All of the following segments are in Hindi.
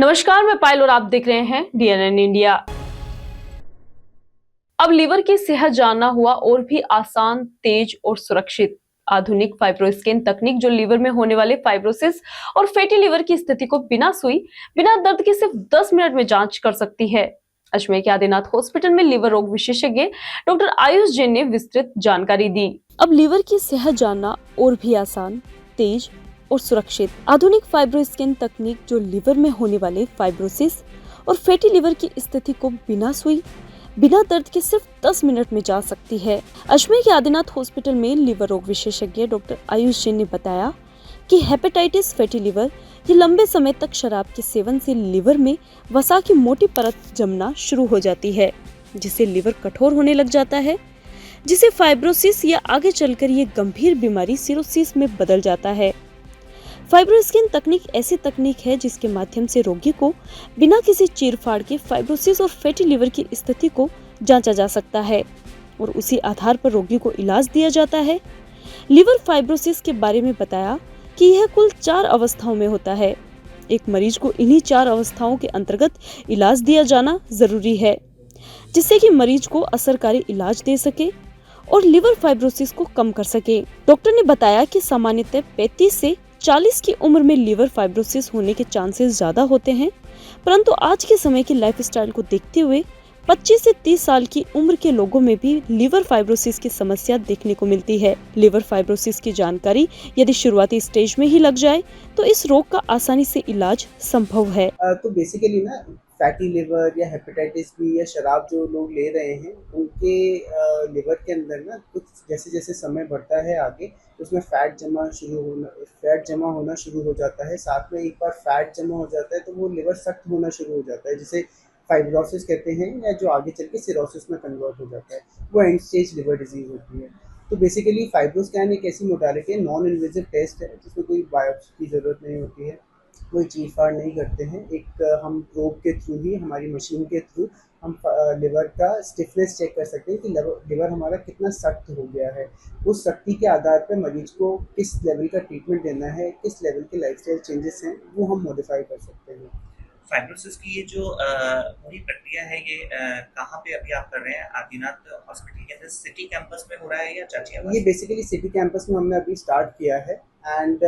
नमस्कार, मैं पायल और आप देख रहे हैं DNN इंडिया। अब लीवर की सेहत जानना हुआ और भी आसान, तेज और सुरक्षित। आधुनिक फाइब्रोस्कैन तकनीक जो लीवर में होने वाले फाइब्रोसिस और फैटी लीवर की स्थिति को बिना सुई, बिना दर्द के सिर्फ 10 मिनट में जांच कर सकती है। अजमेर के आदिनाथ हॉस्पिटल में लीवर रोग विशेषज्ञ डॉक्टर आयुष जैन ने विस्तृत जानकारी दी। अब लीवर की सेहत जानना और भी आसान, तेज और सुरक्षित। आधुनिक फाइब्रोस्कैन तकनीक जो लीवर में होने वाले फाइब्रोसिस और फैटी लीवर की स्थिति को बिना सुई, बिना दर्द के सिर्फ 10 मिनट में जा सकती है। अजमेर के आदिनाथ हॉस्पिटल में लीवर रोग विशेषज्ञ डॉक्टर आयुष जैन ने बताया कि हेपेटाइटिस फैटी लीवर ये लंबे समय तक शराब के सेवन से लीवर में वसा की मोटी परत जमना शुरू हो जाती है, जिससे लीवर कठोर होने लग जाता है, जिसे फाइब्रोसिस या आगे चलकर ये गंभीर बीमारी सिरोसिस में बदल जाता है। फाइब्रोस्कैन तकनीक ऐसी तकनीक है जिसके माध्यम से रोगी को बिना किसी चीरफाड़ के फाइब्रोसिस और फैटी लीवर की स्थिति को जांचा जा सकता है और उसी आधार पर रोगी को इलाज दिया जाता है। लीवर फाइब्रोसिस के बारे में बताया कि यह कुल 4 अवस्थाओं में होता है। एक मरीज को इन्हीं 4 अवस्थाओं के अंतर्गत इलाज दिया जाना जरूरी है, जिससे कि मरीज को असरकारी इलाज दे सके और लीवर फाइब्रोसिस को कम कर सके। डॉक्टर ने बताया कि सामान्यतः 35 से 40 की उम्र में लीवर फाइब्रोसिस होने के चांसेस ज्यादा होते हैं, परंतु आज के समय की लाइफस्टाइल को देखते हुए 25 से 30 साल की उम्र के लोगों में भी लीवर फाइब्रोसिस की समस्या देखने को मिलती है। लीवर फाइब्रोसिस की जानकारी यदि शुरुआती स्टेज में ही लग जाए तो इस रोग का आसानी से इलाज संभव है। तो बेसिकली ना फैटी लिवर या हेपेटाइटिस बी या शराब जो लोग ले रहे हैं उनके लिवर के अंदर ना कुछ जैसे जैसे समय बढ़ता है आगे उसमें फैट जमा होना शुरू हो जाता है। साथ में एक बार फैट जमा हो जाता है तो वो लिवर सख्त होना शुरू हो जाता है, जिसे फाइब्रोसिस कहते हैं, या जो आगे चल के सिरोसिस में कन्वर्ट हो जाता है। वो एंड स्टेज लिवर डिजीज होती है। तो बेसिकली फाइब्रोस्कैन एक ऐसी मोडालिटी है, नॉन इन्वेजिव टेस्ट है, जिसमें कोई बायोप्सी की ज़रूरत नहीं होती है, कोई चीरफाड़ नहीं करते हैं। एक हम प्रोब के थ्रू ही, हमारी मशीन के थ्रू हम लिवर का स्टिफनेस चेक कर सकते हैं कि लिवर हमारा कितना सख्त हो गया है। उस सख्ती के आधार पर मरीज को किस लेवल का ट्रीटमेंट देना है, किस लेवल के लाइफस्टाइल चेंजेस हैं, वो हम मॉडिफाई कर सकते हैं। फाइब्रोसिस की ये जो पूरी प्रक्रिया है, ये कहाँ पे अभी आप कर रहे हैं? आदिनाथ हॉस्पिटल के अंदर सिटी कैंपस में हो रहा है या चाचियाबाद? ये बेसिकली सिटी कैंपस में हमने अभी स्टार्ट किया है। एंड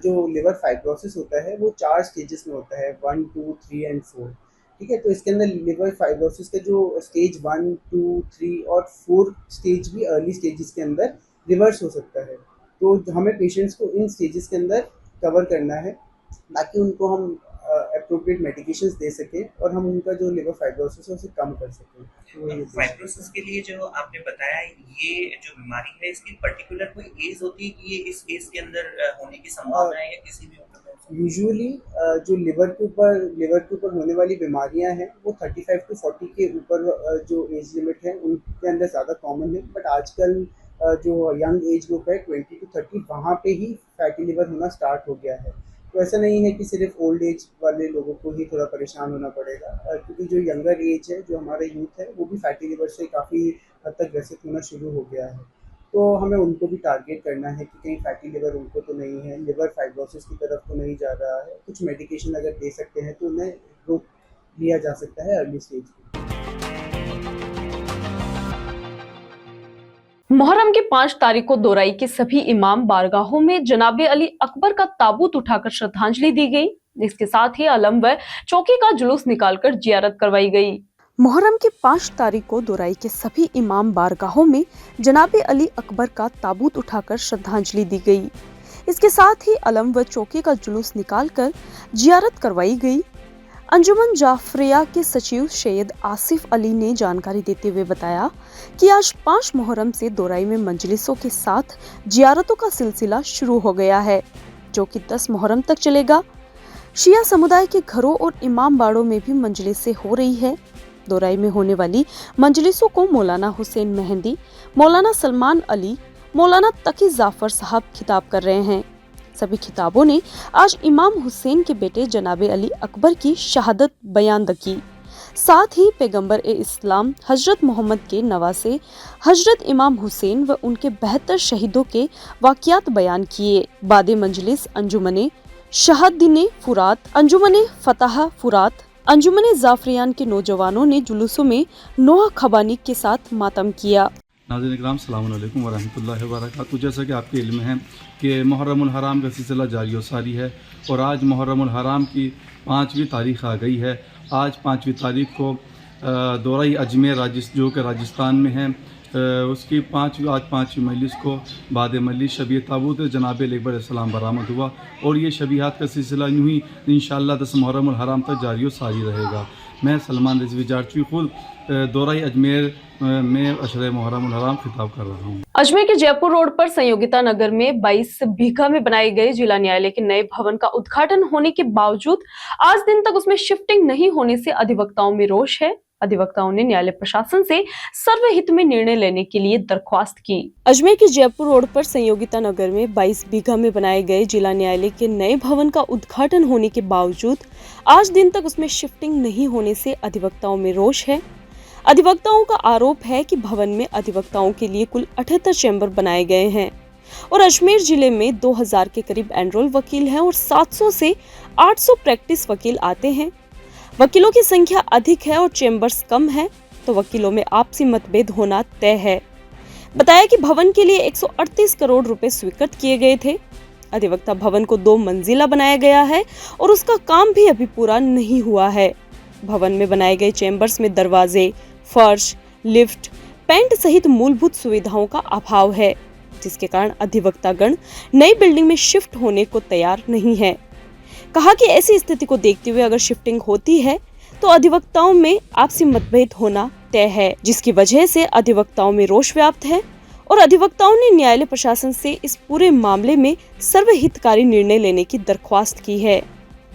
जो लिवर फाइब्रोसिस होता है वो 4 स्टेजेस में होता है, 1, 2, 3 एंड 4। ठीक है, तो इसके अंदर लिवर फाइब्रोसिस का जो स्टेज 1, 2, 3 और 4 स्टेज भी अर्ली स्टेजेस के अंदर रिवर्स हो सकता है। तो हमें पेशेंट्स को इन स्टेजेस के अंदर कवर करना है ताकि उनको हम अप्रोप्रिएट मेडिकेशंस दे सकें और हम उनका जो लिवर फाइब्रोसिस है उसे कम कर सकें। फाइब्रोसिस के लिए जो आपने बताया, ये जो बीमारी है इसकी पर्टिकुलर कोई एज होती है कि ये इस एज के अंदर होने की संभावना है या किसी भी उम्र में? यूजुअली जो लिवर के ऊपर होने वाली बीमारियां हैं वो 35 टू 40 के ऊपर जो एज लिमिट है उनके अंदर ज़्यादा कॉमन है। बट आजकल जो यंग एज ग्रुप है 20 टू 30, वहाँ पे ही फैटी लिवर होना स्टार्ट हो गया है। तो ऐसा नहीं है कि सिर्फ ओल्ड एज वाले लोगों को ही थोड़ा परेशान होना पड़ेगा, क्योंकि जो यंगर एज है, जो हमारा यूथ है, वो भी फैटी लिवर से काफ़ी हद तक ग्रसित होना शुरू हो गया है। तो हमें उनको भी टारगेट करना है कि कहीं फैटी लिवर उनको तो नहीं है, लिवर फाइब्रोसिस की तरफ तो नहीं जा रहा है। कुछ मेडिकेशन अगर दे सकते हैं तो उन्हें रोक लिया जा सकता है अर्ली स्टेज में। मुहर्रम की 5 तारीख को दोराई के सभी इमाम बारगाहों में जनाबे अली अकबर का ताबूत उठाकर श्रद्धांजलि दी गई। इसके साथ ही अलम व चौकी का जुलूस निकालकर जियारत करवाई गई। मुहर्रम की 5 तारीख को दोराई के सभी इमाम बारगाहों में जनाबे अली अकबर का ताबूत उठाकर श्रद्धांजलि दी गई। इसके साथ ही अलम व चौकी का जुलूस निकालकर जियारत करवाई गई। अंजुमन जाफरिया के सचिव सैयद आसिफ अली ने जानकारी देते हुए बताया कि आज 5 मुहर्रम से दोराई में मंजलिसों के साथ जियारतों का सिलसिला शुरू हो गया है, जो कि 10 मुहर्रम तक चलेगा। शिया समुदाय के घरों और इमाम बाड़ों में भी मंजलिसें हो रही है। दोराई में होने वाली मंजलिसों को मौलाना हुसैन मेहंदी, मौलाना सलमान अली, मौलाना तकी जाफर साहब खिताब कर रहे हैं। सभी खिताबों ने आज इमाम हुसैन के बेटे जनाबे अली अकबर की शहादत बयान की। साथ ही पैगंबर ए इस्लाम हजरत मोहम्मद के नवासे हजरत इमाम हुसैन व उनके 72 शहीदों के वाक़यात बयान किए। बादे मंजलिस अंजुमने शहादीन फुरात, अंजुमन फतह फुरात, अंजुमन जाफरियान के नौजवानों ने जुलूसों में नोहा खबानी के साथ मातम किया। नाज़रीन इकराम सलाम अलैकुम व रहमतुल्लाहि व बरकातहू। जैसा कि आपके इल्म है कि मुहर्रमुल हराम का सिलसिला जारी व सारी है और आज मुहर्रमुल हराम की 5वीं तारीख़ आ गई है। आज 5वीं तारीख़ को दौरा अजमेर जो कि राजस्थान में है उसकी आज 5वीं मजलिस को बाद मजलिस शबी ताबूत जनाब अकबर अलैहिस्सलाम बरामद हुआ और ये शबीहात का सिलसिला यूँ ही इंशाअल्लाह 10 मुहर्रमुल हराम तक जारी व सारी रहेगा। मैं सलमान रिजवी जारची खुद दौरा अजमेर में अशरे मुहर्रमुल हराम खिताब कर रहा हूँ। अजमेर के जयपुर रोड पर संयोगिता नगर में 22 बीघा में बनाए गए जिला न्यायालय के नए भवन का उद्घाटन होने के बावजूद आज दिन तक उसमें शिफ्टिंग नहीं होने से अधिवक्ताओं में रोष है। अधिवक्ताओं ने न्यायालय प्रशासन से सर्वहित में निर्णय लेने के लिए दरख्वास्त की। अजमेर के जयपुर रोड पर संयोगिता नगर में 22 बीघा में बनाए गए जिला न्यायालय के नए भवन का उद्घाटन होने के बावजूद आज दिन तक उसमें शिफ्टिंग नहीं होने से अधिवक्ताओं में रोष है। अधिवक्ताओं का आरोप है कि भवन में अधिवक्ताओं के लिए कुल 78 चैम्बर बनाए गए हैं और अजमेर जिले में 2000 के करीब एनरोल वकील हैं और 700 से 800 प्रैक्टिस वकील आते हैं। वकीलों की संख्या अधिक है और चैम्बर्स कम है तो वकीलों में आपसी मतभेद होना तय है। बताया कि भवन के लिए 138 करोड़ रुपए स्वीकृत किए गए थे। अधिवक्ता भवन को 2 मंजिला बनाया गया है और उसका काम भी अभी पूरा नहीं हुआ है। भवन में बनाए गए चैम्बर्स में दरवाजे, फर्श, लिफ्ट, पेंट सहित मूलभूत सुविधाओं का अभाव है, जिसके कारण अधिवक्तागण नई बिल्डिंग में शिफ्ट होने को तैयार नहीं है। कहा कि ऐसी स्थिति को देखते हुए अगर शिफ्टिंग होती है तो अधिवक्ताओं में आपसी मतभेद होना तय है, जिसकी वजह से अधिवक्ताओं में रोष व्याप्त है और अधिवक्ताओं ने न्यायालय प्रशासन से इस पूरे मामले में सर्वहितकारी निर्णय लेने की दरख्वास्त की है।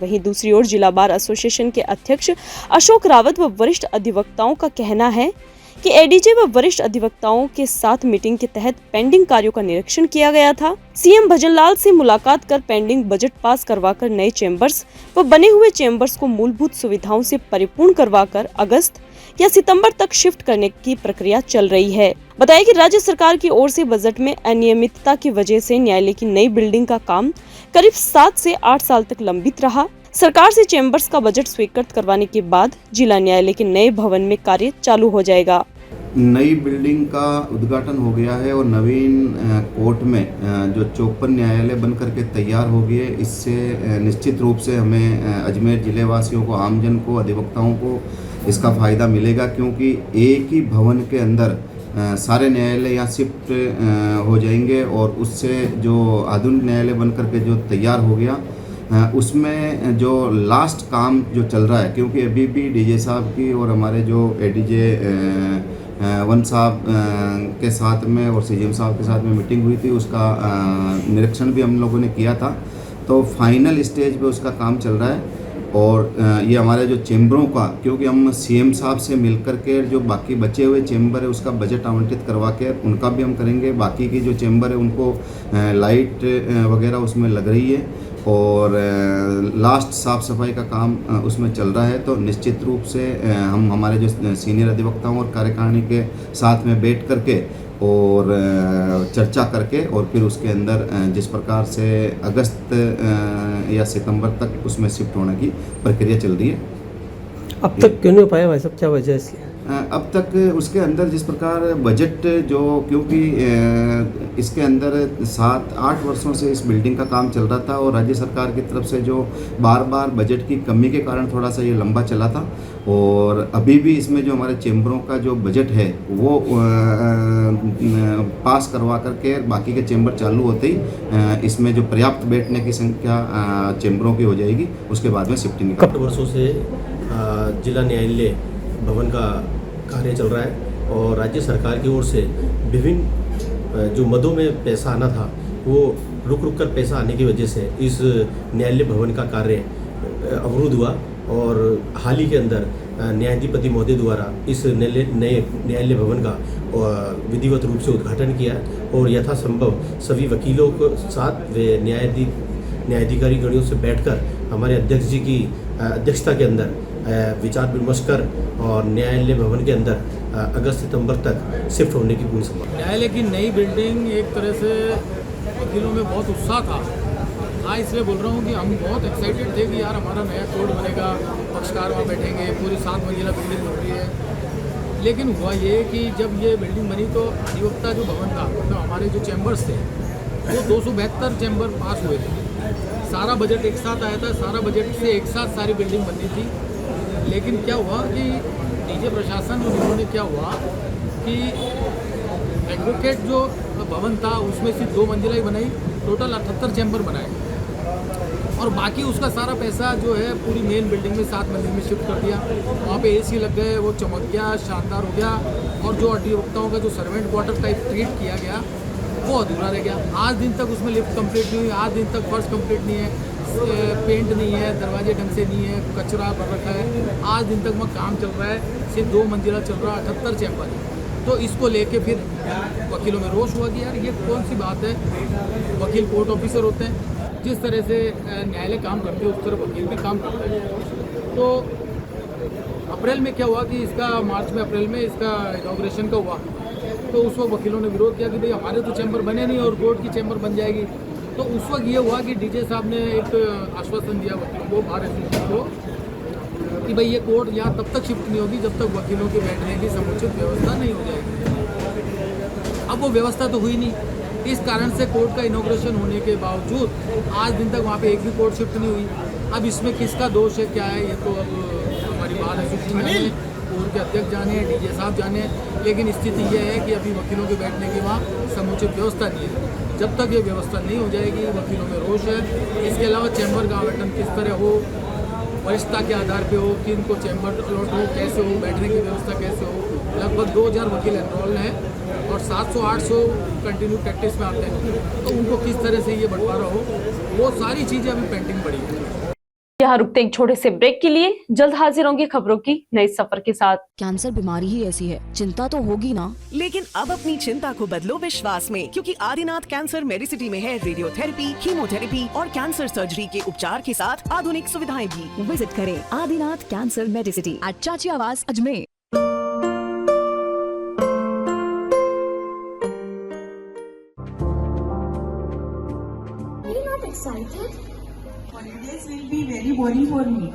वहीं दूसरी ओर जिला बार एसोसिएशन के अध्यक्ष अशोक रावत व वरिष्ठ अधिवक्ताओं का कहना है कि एडीजे व वरिष्ठ अधिवक्ताओं के साथ मीटिंग के तहत पेंडिंग कार्यों का निरीक्षण किया गया था। सीएम भजनलाल से मुलाकात कर पेंडिंग बजट पास करवाकर नए चैम्बर्स व बने हुए चैम्बर्स को मूलभूत सुविधाओं से परिपूर्ण करवाकर अगस्त या सितंबर तक शिफ्ट करने की प्रक्रिया चल रही है। बताया कि राज्य सरकार की ओर से बजट में अनियमितता की वजह से न्यायालय की नई बिल्डिंग का काम करीब 7 से 8 साल तक लंबित रहा। सरकार से चैम्बर्स का बजट स्वीकृत करवाने के बाद जिला न्यायालय के नए भवन में कार्य चालू हो जाएगा। नई बिल्डिंग का उद्घाटन हो गया है और नवीन कोर्ट में जो 54 न्यायालय बन करके तैयार हो गए। इससे निश्चित रूप से हमें अजमेर जिले वासियों को, आमजन को, अधिवक्ताओं को इसका फ़ायदा मिलेगा, क्योंकि एक ही भवन के अंदर सारे न्यायालय यहाँ शिफ्ट हो जाएंगे और उससे जो आधुनिक न्यायालय बन करके जो तैयार हो गया उसमें जो लास्ट काम जो चल रहा है, क्योंकि अभी भी डीजे साहब की और हमारे जो एडीजे वन साहब के साथ में और सीजीएम साहब के साथ में मीटिंग हुई थी, उसका निरीक्षण भी हम लोगों ने किया था। तो फाइनल स्टेज पे उसका काम चल रहा है और ये हमारे जो चैम्बरों का, क्योंकि हम सीएम साहब से मिलकर के जो बाकी बचे हुए चैम्बर है उसका बजट आवंटित करवा के उनका भी हम करेंगे। बाकी की जो चैम्बर है उनको लाइट वगैरह उसमें लग रही है और लास्ट साफ़ सफाई का काम उसमें चल रहा है। तो निश्चित रूप से हम हमारे जो सीनियर अधिवक्ताओं और कार्यकारिणी के साथ में बैठ करके और चर्चा करके और फिर उसके अंदर जिस प्रकार से अगस्त या सितंबर तक उसमें शिफ्ट होने की प्रक्रिया चल रही है। अब तक क्यों नहीं हो पाया भाई साहब, क्या वजह है इसकी? अब तक उसके अंदर जिस प्रकार बजट जो, क्योंकि इसके अंदर 7-8 वर्षों से इस बिल्डिंग का काम चल रहा था और राज्य सरकार की तरफ से जो बार बार बजट की कमी के कारण थोड़ा सा ये लंबा चला था और अभी भी इसमें जो हमारे चैम्बरों का जो बजट है वो पास करवा करके बाकी के चैम्बर चालू होते ही इसमें जो पर्याप्त बैठने की संख्या चैम्बरों की हो जाएगी, उसके बाद में शिफ्टिंग। कई वर्षों से जिला न्यायालय भवन का कार्य चल रहा है और राज्य सरकार की ओर से विभिन्न जो मदों में पैसा आना था वो रुक रुक कर पैसा आने की वजह से इस न्यायालय भवन का कार्य अवरुद्ध हुआ और हाल ही के अंदर न्यायाधिपति महोदय द्वारा इस नए न्यायालय भवन का विधिवत रूप से उद्घाटन किया और यथासंभव सभी वकीलों के साथ वे न्यायाधिकारी गणियों से बैठकर हमारे अध्यक्ष जी की अध्यक्षता के अंदर विचार विमर्श कर और न्यायालय भवन के अंदर अगस्त सितंबर तक शिफ्ट होने की पूरी संभावना। न्यायालय की नई बिल्डिंग एक तरह से वकीलों में बहुत उत्साह था हाँ, इसलिए बोल रहा हूँ कि हम बहुत एक्साइटेड थे कि यार हमारा नया कोर्ट बनेगा, पक्षकार वहाँ बैठेंगे, पूरी 7 मंजिला बिल्डिंग बन रही है। लेकिन हुआ ये कि जब ये बिल्डिंग बनी तो अधिवक्ता जो भवन था, मतलब हमारे जो चैम्बर्स थे, वो 272 चैम्बर पास हुए थे। सारा बजट एक साथ आया था, सारा बजट से एक साथ सारी बिल्डिंग बननी थी। लेकिन क्या हुआ कि डीजे प्रशासन और इन्होंने क्या हुआ कि एडवोकेट जो भवन था उसमें सिर्फ 2 मंजिला ही बनाई, टोटल 78 चैम्बर बनाए और बाकी उसका सारा पैसा जो है पूरी मेन बिल्डिंग में 7 मंजिल में शिफ्ट कर दिया। वहाँ पे एसी लग गए, वो चमक गया, शानदार हो गया। और जो अधिवक्ताओं का जो सर्वेंट क्वार्टर टाइप ट्रीट किया गया वो अधूरा रह गया। आज दिन तक उसमें लिफ्ट कंप्लीट नहीं हुई, आज दिन तक फर्श कंप्लीट नहीं है, पेंट नहीं है, दरवाजे ढंग से नहीं है, कचरा भर रखा है। आज दिन तक वहाँ काम चल रहा है, सिर्फ 2 मंजिला चल रहा है, 78 चैम्बर है। तो इसको लेके फिर वकीलों में रोष हुआ कि यार ये कौन सी बात है। वकील कोर्ट ऑफिसर होते हैं, जिस तरह से न्यायालय काम करते हैं उस तरह वकील भी काम करते हैं। तो अप्रैल में क्या हुआ कि इसका मार्च में अप्रैल में इसका इनॉग्रेशन का हुआ, तो उस वक्त वकीलों ने विरोध किया कि भाई हमारे तो चैम्बर बने नहीं और कोर्ट की चैम्बर बन जाएगी। तो उस वक्त ये हुआ कि डीजे साहब ने एक आश्वासन दिया वकीलों को, बार एसोसिएशन को, कि भाई ये कोर्ट यहाँ तब तक शिफ्ट नहीं होगी जब तक वकीलों के बैठने की समुचित व्यवस्था नहीं हो जाएगी। अब वो व्यवस्था तो हुई नहीं, इस कारण से कोर्ट का इनॉग्रेशन होने के बावजूद आज दिन तक वहाँ पे एक भी कोर्ट शिफ्ट नहीं हुई। अब इसमें किसका दोष है, क्या है, ये तो अब हमारी बार एसोसिएशन जाने, कोर्ट के अध्यक्ष जाने, डीजे साहब जाने। लेकिन स्थिति ये है कि अभी वकीलों के बैठने की वहाँ समुचित व्यवस्था नहीं है। जब तक ये व्यवस्था नहीं हो जाएगी वकीलों में रोष है। इसके अलावा चैम्बर का आवंटन किस तरह हो, वरिष्ठता के आधार पे हो, कि इनको चैम्बर अलॉट हो, कैसे हो, बैठने की व्यवस्था कैसे हो। लगभग 2000 वकील एनरोल हैं और 700-800 कंटिन्यू प्रैक्टिस में आते हैं। तो उनको किस तरह से ये बंटवारा हो, वो सारी चीज़ें अभी पेंडिंग पड़ी है। यहाँ रुकते एक छोटे से ब्रेक के लिए, जल्द हाजिर होंगे खबरों की नई सफर के साथ। कैंसर बीमारी ही ऐसी है, चिंता तो होगी ना। लेकिन अब अपनी चिंता को बदलो विश्वास में, क्योंकि आदिनाथ कैंसर मेडिसिटी में है रेडियोथेरेपी, कीमोथेरेपी और कैंसर सर्जरी के उपचार के साथ आधुनिक सुविधाएं भी। विजिट करें आदिनाथ कैंसर मेडिसिटी एट चाची आवास Ajmer. Are you not excited? Holidays will be very boring for me.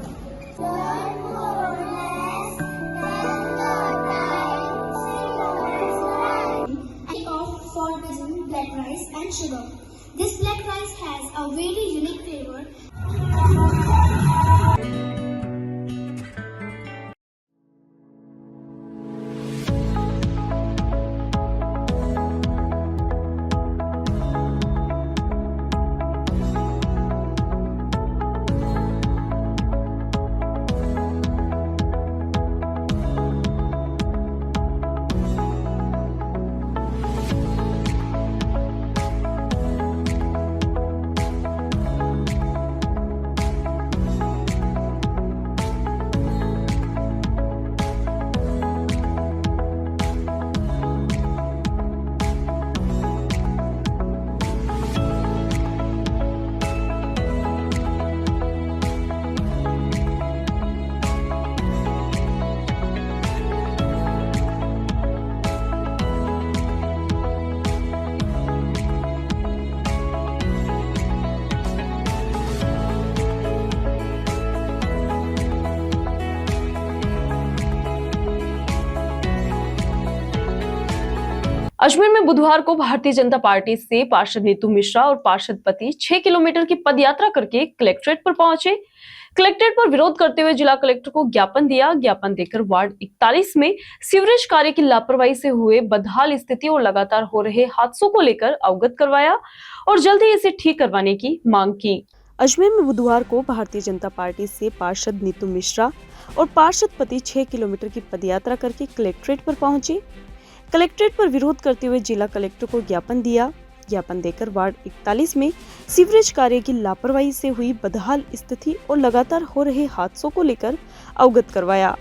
I opt for using black rice and sugar. This black rice has a very unique flavor. Ajmer में बुधवार को भारतीय जनता पार्टी से पार्षद नीतू मिश्रा और पार्षद पति 6 किलोमीटर की पदयात्रा करके कलेक्ट्रेट पर पहुंचे। कलेक्ट्रेट पर विरोध करते हुए जिला कलेक्टर को ज्ञापन दिया। ज्ञापन देकर वार्ड 41 में सीवरेज कार्य की लापरवाही से हुए बदहाल स्थिति और लगातार हो रहे हादसों को लेकर अवगत करवाया और जल्द ही इसे ठीक करवाने की मांग की। अजमेर में बुधवार को भारतीय जनता पार्टी से पार्षद नीतू मिश्रा और पार्षद पति 6 किलोमीटर की पदयात्रा करके कलेक्ट्रेट पर पहुंचे। कलेक्ट्रेट पर विरोध करते हुए जिला कलेक्टर को ज्ञापन दिया। ज्ञापन देकर वार्ड 41 में सीवरेज कार्य की लापरवाही से हुई बदहाल स्थिति और लगातार हो रहे हादसों को लेकर अवगत करवाया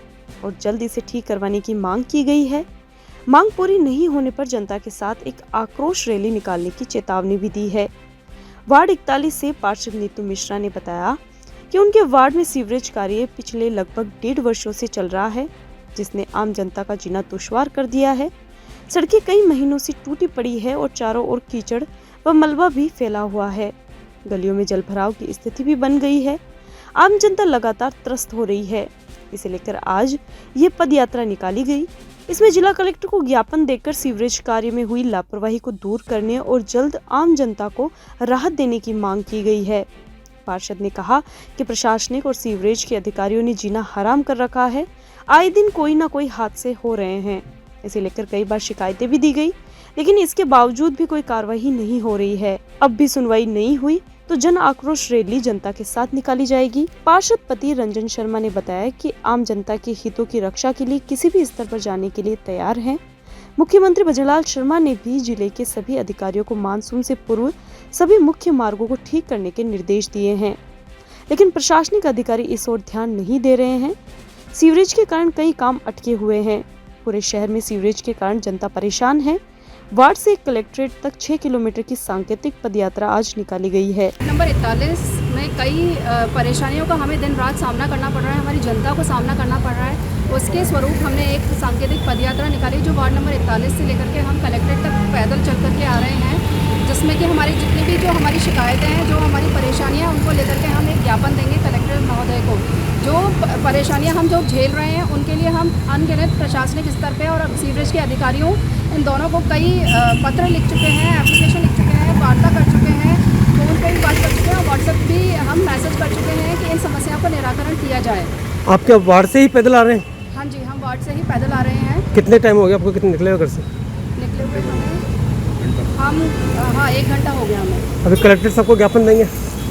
और जल्द इसे ठीक करवाने की मांग की गई है। मांग पूरी नहीं होने पर जनता के साथ एक आक्रोश रैली निकालने की चेतावनी भी दी है। वार्ड 41 से पार्षद नीतू मिश्रा ने बताया कि उनके वार्ड में सीवरेज कार्य पिछले लगभग 1.5 वर्षों से चल रहा है, जिसने आम जनता का जीना दुश्वार कर दिया है। सड़कें कई महीनों से टूटी पड़ी है और चारों ओर कीचड़ व मलबा भी फैला हुआ है। गलियों में जलभराव की स्थिति भी बन गई है। आम जनता लगातार त्रस्त हो रही है। इसे लेकर आज ये पद यात्रा निकाली गई। इसमें जिला कलेक्टर को ज्ञापन देकर सीवरेज कार्य में हुई लापरवाही को दूर करने और जल्द आम जनता को राहत देने की मांग की गई है। पार्षद ने कहा कि प्रशासनिक और सीवरेज के अधिकारियों ने जीना हराम कर रखा है। आए दिन कोई न कोई हादसे हो रहे हैं। इसे लेकर कई बार शिकायतें भी दी गई, लेकिन इसके बावजूद भी कोई कार्रवाई नहीं हो रही है। अब भी सुनवाई नहीं हुई तो जन आक्रोश रैली जनता के साथ निकाली जाएगी। पार्षद पति रंजन शर्मा ने बताया कि आम जनता के हितों की रक्षा के लिए किसी भी स्तर पर जाने के लिए तैयार हैं। मुख्यमंत्री भजनलाल शर्मा ने भी जिले के सभी अधिकारियों को मानसून से पूर्व सभी मुख्य मार्गों को ठीक करने के निर्देश दिए हैं, लेकिन प्रशासनिक अधिकारी इस ओर ध्यान नहीं दे रहे हैं। सीवरेज के कारण कई काम अटके हुए हैं। पूरे शहर में सीवरेज के कारण जनता परेशान है। वार्ड से कलेक्ट्रेट तक 6 किलोमीटर की सांकेतिक पदयात्रा आज निकाली गई है। नंबर 41 में कई परेशानियों का हमें दिन रात सामना करना पड़ रहा है, हमारी जनता को सामना करना पड़ रहा है। उसके स्वरूप हमने एक सांकेतिक पदयात्रा निकाली जो वार्ड नंबर 41 से लेकर के हम कलेक्ट्रेट तक पैदल चल करके आ रहे हैं, जिसमें कि हमारी जितनी भी जो हमारी शिकायतें हैं, जो हमारी परेशानियां, उनको लेकर के हम एक ज्ञापन देंगे कलेक्टर महोदय को। जो परेशानियां हम जो झेल रहे हैं उनके लिए हम अनगिनत प्रशासनिक स्तर पे और सीवरेज के अधिकारियों इन दोनों को कई पत्र लिख चुके हैं, एप्लीकेशन लिख चुके हैं, वार्ता कर चुके हैं, फ़ोन पे भी बात कर चुके हैं और व्हाट्सएप भी हम मैसेज कर चुके हैं कि इन समस्याओं का निराकरण किया जाए। आपके वार्ड से ही पैदल आ रहे हैं? हाँ जी, हम वार्ड से ही पैदल आ रहे हैं। कितने टाइम हो गया आपको, कितने निकले हुए घर से? निकले हुए हम हाँ 1 घंटा हो गया हमें। अभी कलेक्टर साहब को ज्ञापन देंगे?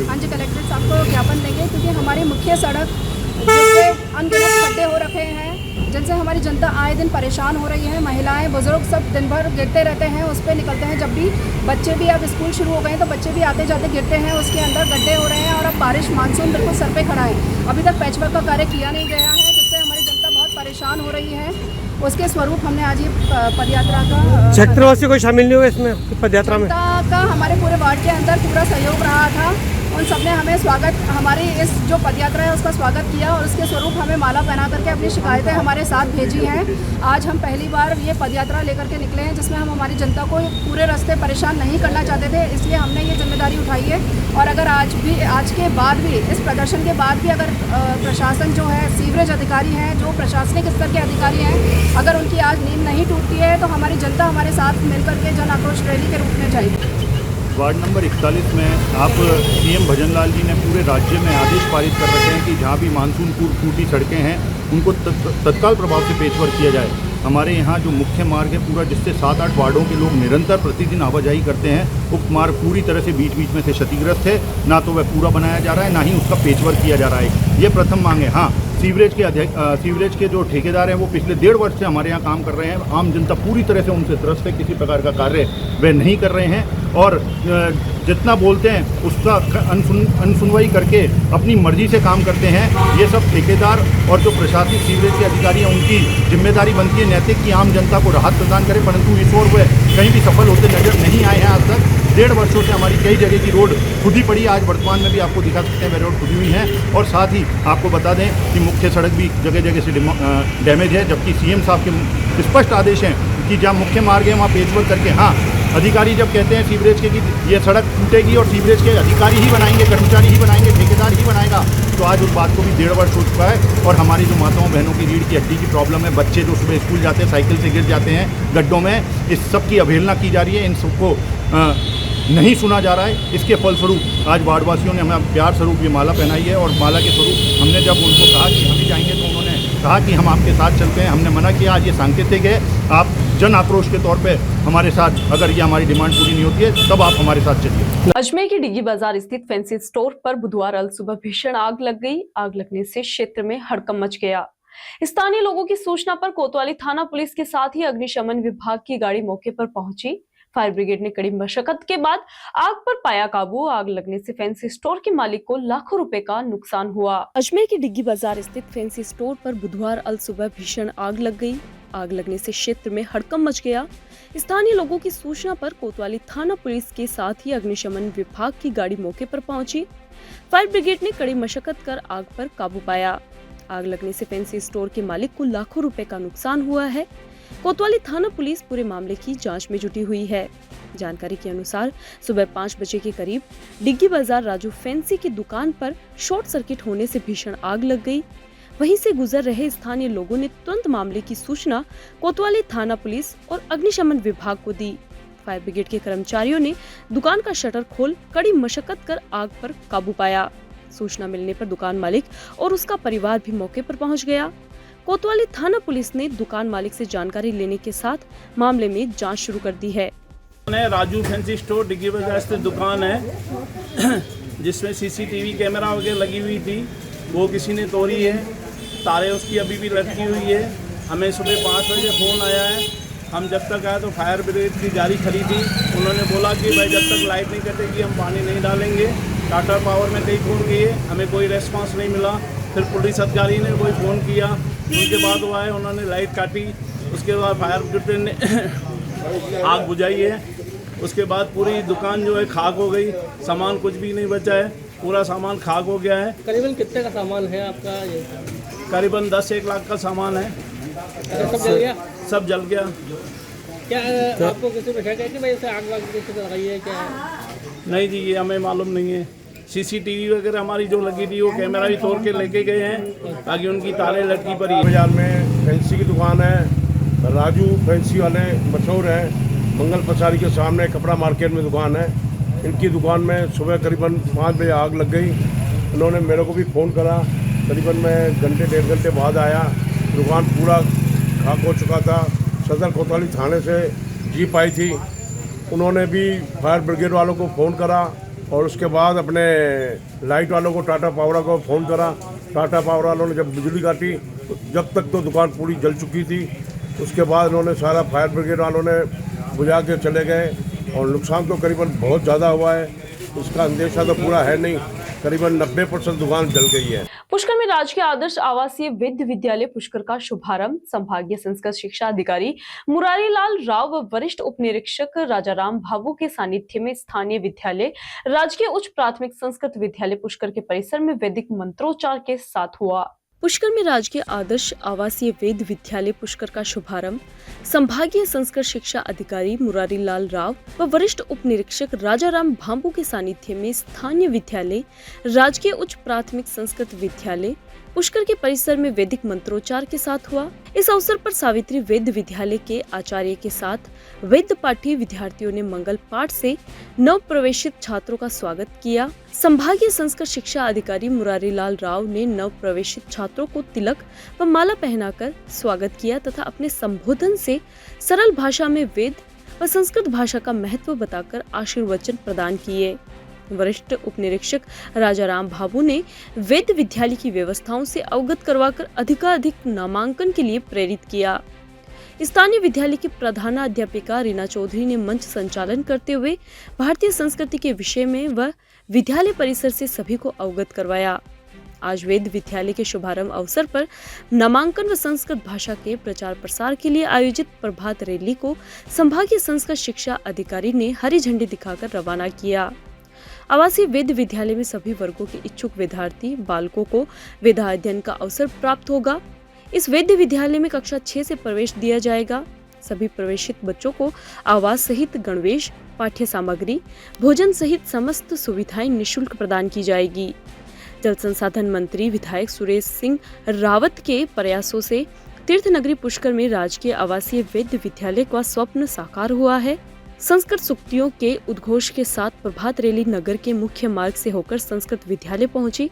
हाँ जी, कलेक्टर साहब को ज्ञापन देंगे क्योंकि हमारी मुख्य सड़क जिससे अनगिनत खड्डे हो रखे हैं, जिनसे हमारी जनता आए दिन परेशान हो रही है। महिलाएं, बुजुर्ग सब दिन भर गिरते रहते हैं, उस पर निकलते हैं। जब भी बच्चे भी अब स्कूल शुरू हो गए हैं तो बच्चे भी आते जाते गिरते हैं, उसके अंदर गड्ढे हो रहे हैं। और अब बारिश मानसून बिल्कुल सर पे खड़ा है, अभी तक पैचवर्क का कार्य किया नहीं गया है, जिससे हमारी जनता बहुत परेशान हो रही है। उसके स्वरूप हमने आज ये पदयात्रा का क्षेत्रवासी कोई शामिल नहीं हुआ इसमें पदयात्रा में? का हमारे पूरे वार्ड के अंदर पूरा सहयोग रहा था। उन सबने हमें स्वागत, हमारी इस जो पदयात्रा है उसका स्वागत किया और उसके स्वरूप हमें माला पहना करके अपनी शिकायतें हमारे साथ भेजी हैं। आज हम पहली बार ये पदयात्रा लेकर के निकले हैं, जिसमें हम हमारी जनता को पूरे रास्ते परेशान नहीं करना चाहते थे, इसलिए हमने ये जिम्मेदारी उठाई है। और अगर आज के बाद भी, इस प्रदर्शन के बाद भी अगर प्रशासन जो है, सीवरेज अधिकारी हैं, जो प्रशासनिक स्तर के अधिकारी हैं, अगर उनकी आज नींद नहीं टूटती है तो हमारी जनता हमारे साथ मिलकर के जन आक्रोश रैली के रूप में जाएगी। वार्ड नंबर 41 में आप सीएम भजनलाल जी ने पूरे राज्य में आदेश पारित कर रखे हैं कि जहाँ भी मानसून पूर्व टूटी सड़कें हैं उनको तत्काल प्रभाव से पेचवर्क किया जाए। हमारे यहाँ जो मुख्य मार्ग है पूरा, जिससे 7-8 वार्डों के लोग निरंतर प्रतिदिन आवाजाही करते हैं, उक्त मार्ग पूरी तरह से बीच बीच में से क्षतिग्रस्त है। ना तो वह पूरा बनाया जा रहा है, ना ही उसका पेचवर्क किया जा रहा है। ये प्रथम मांग है। हाँ, सीवरेज के जो ठेकेदार हैं वो पिछले 1.5 वर्ष से हमारे यहाँ काम कर रहे हैं। आम जनता पूरी तरह से उनसे त्रस्त है, किसी प्रकार का कार्य वे नहीं कर रहे हैं और जितना बोलते हैं उसका अनसुनवाई करके अपनी मर्जी से काम करते हैं। ये सब ठेकेदार और जो प्रशासनिक सीवरेज के अधिकारी हैं उनकी जिम्मेदारी बनती है नैतिक कि आम जनता को राहत प्रदान करें, परंतु इस ओर वे कहीं भी सफल होते नजर नहीं आए हैं आज तक। 1.5 वर्षों से हमारी कई जगह की रोड खुदी पड़ी है। आज वर्तमान में भी आपको दिखा सकते हैं वे रोड खुदी हुई हैं। और साथ ही आपको बता दें कि मुख्य सड़क भी जगह जगह से डैमेज है, जबकि सीएम साहब के स्पष्ट आदेश हैं कि जहाँ मुख्य मार्ग है वहाँ पेचवर्क करके, हाँ, अधिकारी जब कहते हैं सीवरेज के कि ये सड़क टूटेगी और सीवरेज के अधिकारी ही बनाएंगे, कर्मचारी ही बनाएंगे, ठेकेदार ही बनाएगा, तो आज उस बात को भी 1.5 वर्ष हो चुका है। और हमारी जो माताओं बहनों की रीढ़ की हड्डी की प्रॉब्लम है, बच्चे जो सुबह स्कूल जाते हैं साइकिल से गिर जाते हैं गड्ढों में, इस सब की अवहेलना की जा रही है, इन सबको नहीं सुना जा रहा है। इसके फलस्वरूप आज वार्डवासियों ने हमें प्यार स्वरूप ये माला पहनाई है और माला के स्वरूप हमने जब उनको कहा कि हम ही जाएंगे तो उन्होंने कहा कि हम आपके साथ चलते हैं। हमने मना किया, आज ये सांकेतिक है, आप जन आक्रोश के तौर पे हमारे साथ, अगर ये हमारी डिमांड पूरी नहीं होती है तब आप हमारे साथ चलिए। अजमेर के डिग्गी बाजार स्थित फैंसी स्टोर पर बुधवार अल सुबह भीषण आग लग गई। आग लगने से क्षेत्र में हड़कंप मच गया। स्थानीय लोगों की सूचना पर कोतवाली थाना पुलिस के साथ ही अग्निशमन विभाग की गाड़ी मौके पर पहुंची। फायर ब्रिगेड ने कड़ी मशक्कत के बाद आग पर पाया काबू। आग लगने से फैंसी स्टोर के मालिक को लाखों रुपए का नुकसान हुआ। अजमेर के डिग्गी बाजार स्थित फैंसी स्टोर पर बुधवार अल सुबह भीषण आग लग गई। आग लगने से क्षेत्र में हड़कंप मच गया। स्थानीय लोगों की सूचना पर कोतवाली थाना पुलिस के साथ ही अग्निशमन विभाग की गाड़ी मौके पर पहुंची। फायर ब्रिगेड ने कड़ी मशक्कत कर आग पर काबू पाया। आग लगने से फैंसी स्टोर के मालिक को लाखों रुपए का नुकसान हुआ है। कोतवाली थाना पुलिस पूरे मामले की जांच में जुटी हुई है। जानकारी के अनुसार सुबह 5 बजे के करीब डिग्गी बाजार राजू फैंसी की दुकान पर शॉर्ट सर्किट होने से भीषण आग लग गई। वहीं से गुजर रहे स्थानीय लोगों ने तुरंत मामले की सूचना कोतवाली थाना पुलिस और अग्निशमन विभाग को दी। फायर ब्रिगेड के कर्मचारियों ने दुकान का शटर खोल कड़ी मशक्कत कर आग पर काबू पाया। सूचना मिलने पर दुकान मालिक और उसका परिवार भी मौके पर पहुंच गया। कोतवाली थाना पुलिस ने दुकान मालिक से जानकारी लेने के साथ मामले में जांच शुरू कर दी है। राजू फैंसी स्टोर डिग्गी बाजार स्थित दुकान है जिसमें सीसीटीवी कैमरा वगैरह लगी हुई थी, वो किसी ने तोड़ी है। तारे उसकी अभी भी लटकी हुई है। हमें सुबह 5 बजे फ़ोन आया है। हम जब तक आए तो फायर ब्रिगेड की गाड़ी खड़ी थी। उन्होंने बोला कि भाई जब तक लाइट नहीं कटेगी हम पानी नहीं डालेंगे। टाटा पावर में कई फ़ोन किए, हमें कोई रेस्पॉन्स नहीं मिला। फिर पुलिस अधिकारी ने कोई फ़ोन किया, उनके बाद वो आए, उन्होंने लाइट काटी। उसके बाद फायर ब्रिगेड ने आग बुझाई है। उसके बाद पूरी दुकान जो है खाक हो गई, सामान कुछ भी नहीं बचा है, पूरा सामान खाक हो गया है। करीबन कितने का सामान है आपका ये? करीबन 10-1 लाख का सामान है। सब जल गया? सब जल गया। क्या आपको किसी पे शक है कि भाई इसे आग वाग किसी से लगाई है क्या? नहीं जी, ये हमें मालूम नहीं है। सीसीटीवी वगैरह हमारी जो लगी थी वो कैमरा भी तोड़ के लेके गए हैं ताकि उनकी तारे लटकी पड़ी। बाजार में फैंसी की दुकान है, राजू फैंसी वाले मशहूर हैं। मंगल पसारी के सामने कपड़ा मार्केट में दुकान है। इनकी दुकान में सुबह करीबन 5 बजे आग लग गई। उन्होंने मेरे को भी फ़ोन करा। करीबन मैं घंटे-1.5 घंटे बाद आया। दुकान पूरा खाक हो चुका था। सदर कोतवाली थाने से जीप आई थी, उन्होंने भी फायर ब्रिगेड वालों को फ़ोन करा और उसके बाद अपने लाइट वालों को टाटा पावर को फ़ोन करा। टाटा पावर वालों ने जब बिजली काटी तो जब तक तो दुकान पूरी जल चुकी थी। उसके बाद उन्होंने सारा फायर ब्रिगेड वालों ने बुझा के चले गए और नुकसान तो करीबन बहुत ज़्यादा हुआ है। उसका अंदेशा तो पूरा है नहीं, करीबन 90% दुकान जल गई है। पुष्कर में राजकीय आदर्श आवासीय विद्य विद्यालय पुष्कर का शुभारंभ संभागीय संस्कृत शिक्षा अधिकारी मुरारी लाल राव व वरिष्ठ उप निरीक्षक राजाराम भावू के सानिध्य में स्थानीय विद्यालय राजकीय उच्च प्राथमिक संस्कृत विद्यालय पुष्कर के परिसर में वैदिक मंत्रोच्चार के साथ हुआ। पुष्कर में राजकीय आदर्श आवासीय वेद विद्यालय पुष्कर का शुभारंभ संभागीय संस्कृत शिक्षा अधिकारी मुरारी लाल राव व वरिष्ठ उप निरीक्षक राजाराम भांबू के सानिध्य में स्थानीय विद्यालय राजकीय उच्च प्राथमिक संस्कृत विद्यालय पुष्कर के परिसर में वैदिक मंत्रोच्चार के साथ हुआ। इस अवसर पर सावित्री वेद विद्यालय के आचार्य के साथ वेद पाठी विद्यार्थियों ने मंगल पाठ से नव प्रवेशित छात्रों का स्वागत किया। संभागीय संस्कृत शिक्षा अधिकारी मुरारी लाल राव ने नव प्रवेशित छात्रों को तिलक व माला पहनाकर स्वागत किया तथा अपने संबोधन से सरल भाषा में वेद व संस्कृत भाषा का महत्व बताकर आशीर्वचन प्रदान किए। वरिष्ठ उप निरीक्षक राजाराम भाबू ने वेद विद्यालय की व्यवस्थाओं से अवगत करवाकर अधिकाधिक नामांकन के लिए प्रेरित किया। स्थानीय विद्यालय की प्रधानाध्यापिका रीना चौधरी ने मंच संचालन करते हुए भारतीय संस्कृति के विषय में व विद्यालय परिसर से सभी को अवगत करवाया। आज वेद विद्यालय के शुभारंभ अवसर पर नामांकन व संस्कृत भाषा के प्रचार प्रसार के लिए आयोजित प्रभात रैली को संभागीय संस्कृत शिक्षा अधिकारी ने हरी झंडी दिखाकर रवाना किया। आवासीय वेद विद्यालय में सभी वर्गों के इच्छुक विद्यार्थी बालकों को वेदाध्ययन का अवसर प्राप्त होगा। इस वेद विद्यालय में कक्षा 6 से प्रवेश दिया जाएगा। सभी प्रवेशित बच्चों को आवास सहित गणवेश, पाठ्य सामग्री, भोजन सहित समस्त सुविधाएं निःशुल्क प्रदान की जाएगी। जल संसाधन मंत्री विधायक सुरेश सिंह रावत के प्रयासों से तीर्थ नगरी पुष्कर में राजकीय आवासीय वेद विद्यालय का स्वप्न साकार हुआ है। संस्कृत सूक्तियों के उद्घोष के साथ प्रभात रैली नगर के मुख्य मार्ग से होकर संस्कृत विद्यालय पहुंची।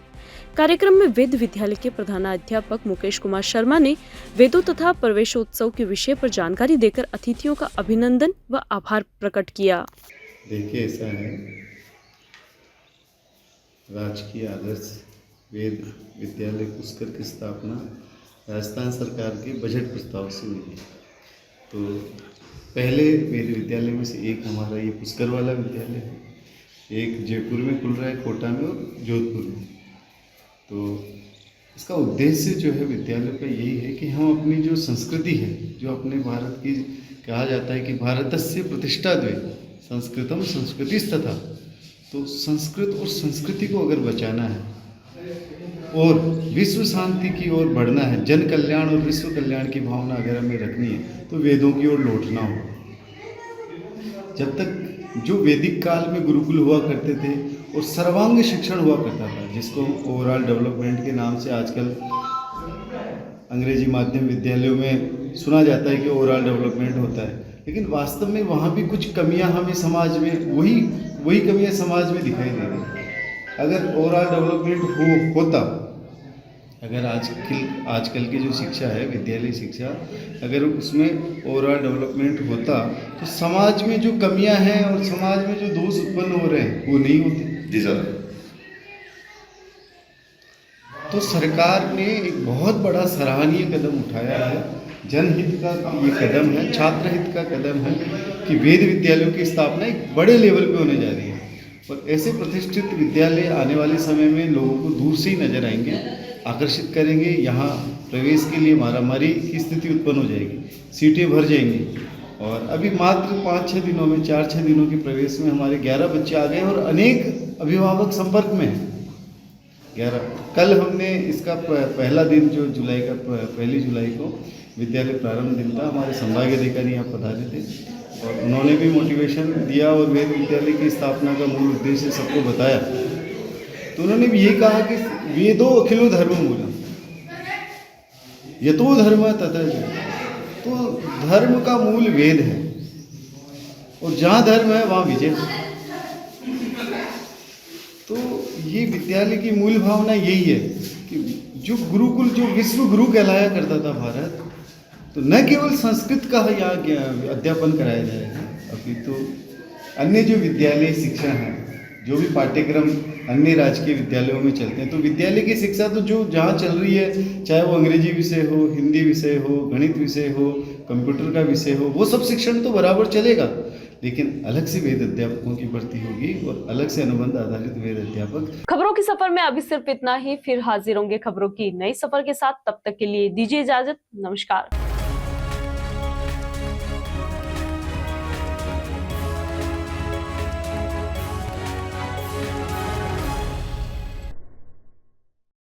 कार्यक्रम में वेद विद्यालय के प्रधानाध्यापक मुकेश कुमार शर्मा ने वेदों तथा प्रवेशोत्सव के विषय पर जानकारी देकर अतिथियों का अभिनंदन व आभार प्रकट किया। देखिए, ऐसा है, राजकीय आदर्श वेद विद्यालय पुष्कर की स्थापना राजस्थान सरकार के बजट प्रस्ताव से हुई है। तो पहले वेद विद्यालय में से एक हमारा ये पुष्कर वाला विद्यालय है, एक जयपुर में खुल रहा है, कोटा में और जोधपुर में। तो इसका उद्देश्य जो है विद्यालय का यही है कि हम अपनी जो संस्कृति है, जो अपने भारत की कहा जाता है कि भारतस्य प्रतिष्ठा द्वे संस्कृतम संस्कृतिस्तथा, तो संस्कृत और संस्कृति को अगर बचाना है और विश्व शांति की ओर बढ़ना है, जन कल्याण और विश्व कल्याण की भावना अगर हमें रखनी है तो वेदों की ओर लौटना होगा। जब तक जो वैदिक काल में गुरुकुल हुआ करते थे और सर्वांग शिक्षण हुआ करता था, जिसको ओवरऑल डेवलपमेंट के नाम से आजकल अंग्रेजी माध्यम विद्यालयों में सुना जाता है कि ओवरऑल डेवलपमेंट होता है, लेकिन वास्तव में वहाँ भी कुछ कमियाँ हमें समाज में वही कमियाँ समाज में दिखाई दे रही। अगर ओवरऑल डेवलपमेंट होता, अगर आजकल की जो शिक्षा है विद्यालय शिक्षा, अगर उसमें ओवरऑल डेवलपमेंट होता तो समाज में जो कमियां हैं और समाज में जो दोष उत्पन्न हो रहे हैं वो नहीं होते। जी सर। तो सरकार ने एक बहुत बड़ा सराहनीय कदम उठाया है, जनहित का ये कदम है, छात्र हित का कदम है कि वेद विद्यालयों की स्थापना एक बड़े लेवल पे होने जा रही है और ऐसे प्रतिष्ठित विद्यालय आने वाले समय में लोगों को दूर से ही नजर आएंगे, आकर्षित करेंगे। यहाँ प्रवेश के लिए मारामारी की स्थिति उत्पन्न हो जाएगी, सीटें भर जाएंगी और अभी मात्र 5-6 दिनों में 4-6 दिनों के प्रवेश में हमारे 11 बच्चे आ गए और अनेक अभिभावक संपर्क में हैं। 11 कल हमने इसका पहला दिन जो जुलाई का 1 जुलाई को विद्यालय प्रारंभ दिन था, हमारे संभागीय अधिकारी यहाँ पधारे थे और उन्होंने भी मोटिवेशन दिया और वेद विद्यालय की स्थापना का मूल उद्देश्य सबको बताया। तो उन्होंने भी ये कहा कि वेदो अखिलो धर्म मूलम यतो धर्म तथा जयते। तो धर्म का मूल वेद है और जहाँ धर्म है वहाँ विजय है। तो ये विद्यालय की मूल भावना यही है कि जो गुरुकुल, जो विश्व गुरु कहलाया करता था भारत, तो न केवल संस्कृत का यहाँ अध्यापन कराया जाएगा, अभी तो अन्य जो विद्यालय शिक्षा है, जो भी पाठ्यक्रम अन्य राजकीय विद्यालयों में चलते हैं, तो विद्यालय की शिक्षा तो जो जहाँ चल रही है, चाहे वो अंग्रेजी विषय हो, हिंदी विषय हो, गणित विषय हो, कंप्यूटर का विषय हो, वो सब शिक्षण तो बराबर चलेगा, लेकिन अलग से वेद अध्यापकों की भर्ती होगी और अलग से अनुबंध आधारित वेद अध्यापक। खबरों के सफर में अभी सिर्फ इतना ही, फिर हाजिर होंगे खबरों की नई सफर के साथ। तब तक के लिए दीजिए इजाजत, नमस्कार।